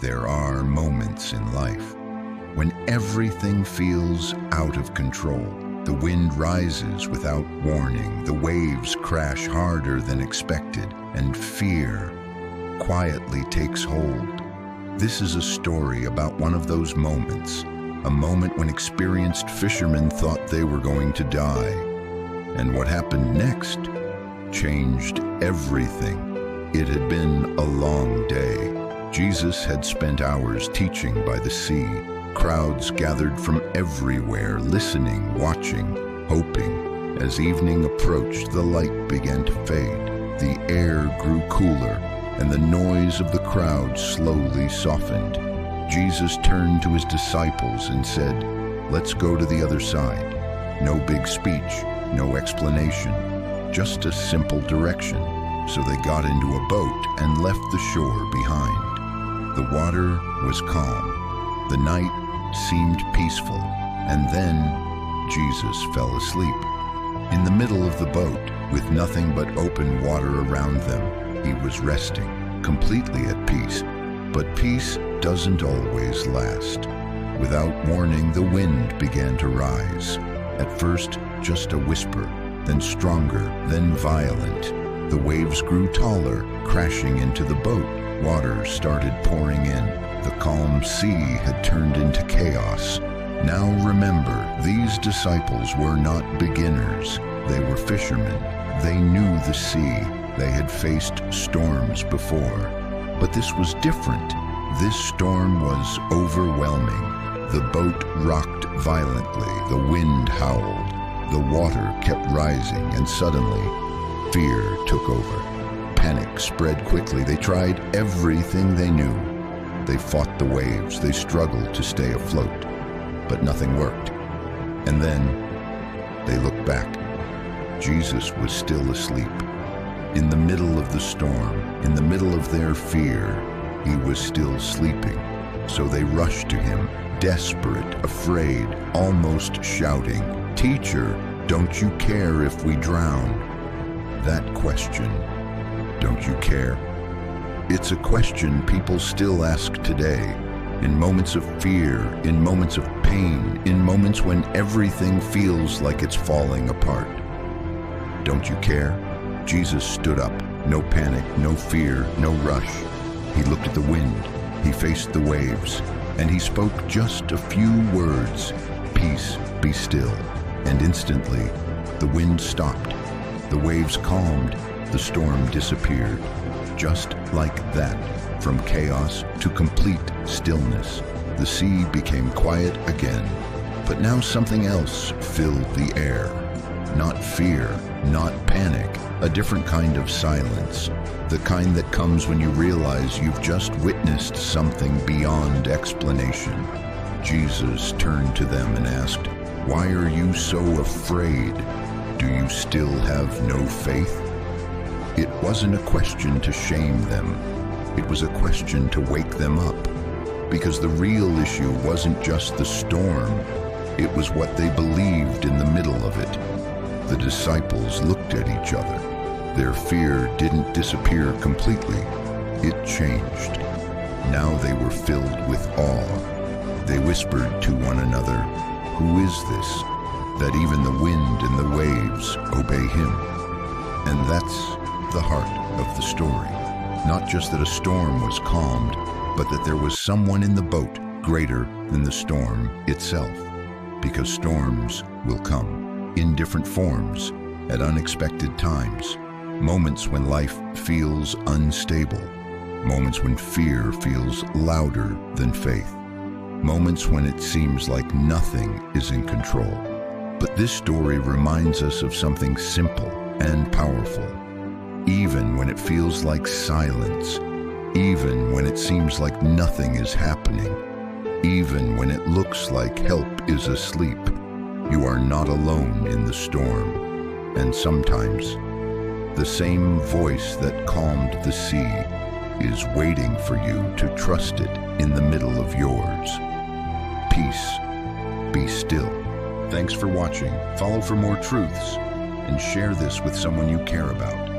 There are moments in life when everything feels out of control. The wind rises without warning, the waves crash harder than expected, and fear quietly takes hold. This is a story about one of those moments, a moment when experienced fishermen thought they were going to die. And what happened next changed everything. It had been a long day. Jesus had spent hours teaching by the sea. Crowds gathered from everywhere, listening, watching, hoping. As evening approached, the light began to fade. The air grew cooler, and the noise of the crowd slowly softened. Jesus turned to his disciples and said, "Let's go to the other side." No big speech, no explanation, just a simple direction. So they got into a boat and left the shore behind. The water was calm. The night seemed peaceful. And then Jesus fell asleep. In the middle of the boat, with nothing but open water around them, he was resting, completely at peace. But peace doesn't always last. Without warning, the wind began to rise. At first, just a whisper, then stronger, then violent. The waves grew taller, crashing into the boat. Water started pouring in. The calm sea had turned into chaos. Now remember, these disciples were not beginners. They were fishermen. They knew the sea. They had faced storms before. But this was different. This storm was overwhelming. The boat rocked violently. The wind howled. The water kept rising, and suddenly, fear took over. Panic spread quickly. They tried everything they knew. They fought the waves. They struggled to stay afloat. But nothing worked. And then they looked back. Jesus was still asleep. In the middle of the storm, in the middle of their fear, he was still sleeping. So they rushed to him, desperate, afraid, almost shouting, "Teacher, don't you care if we drown?" That question, "Don't you care?" It's a question people still ask today, in moments of fear, in moments of pain, in moments when everything feels like it's falling apart. Don't you care? Jesus stood up. No panic, no fear, no rush. He looked at the wind. He faced the waves. And he spoke just a few words. "Peace, be still." And instantly, the wind stopped. The waves calmed. The storm disappeared. Just like that, from chaos to complete stillness, the sea became quiet again. But now something else filled the air. Not fear, not panic, a different kind of silence. The kind that comes when you realize you've just witnessed something beyond explanation. Jesus turned to them and asked, "Why are you so afraid? Do you still have no faith?" It wasn't a question to shame them. It was a question to wake them up. Because the real issue wasn't just the storm. It was what they believed in the middle of it. The disciples looked at each other. Their fear didn't disappear completely. It changed. Now they were filled with awe. They whispered to one another, "Who is this, that even the wind and the waves obey him?" And that's the heart of the story. Not just that a storm was calmed, but that there was someone in the boat greater than the storm itself. Because storms will come in different forms, at unexpected times. Moments when life feels unstable. Moments when fear feels louder than faith. Moments when it seems like nothing is in control. But this story reminds us of something simple and powerful. Even when it feels like silence, even when it seems like nothing is happening, even when it looks like help is asleep, you are not alone in the storm. And sometimes, the same voice that calmed the sea is waiting for you to trust it in the middle of yours. Peace, be still. Thanks for watching. Follow for more truths and share this with someone you care about.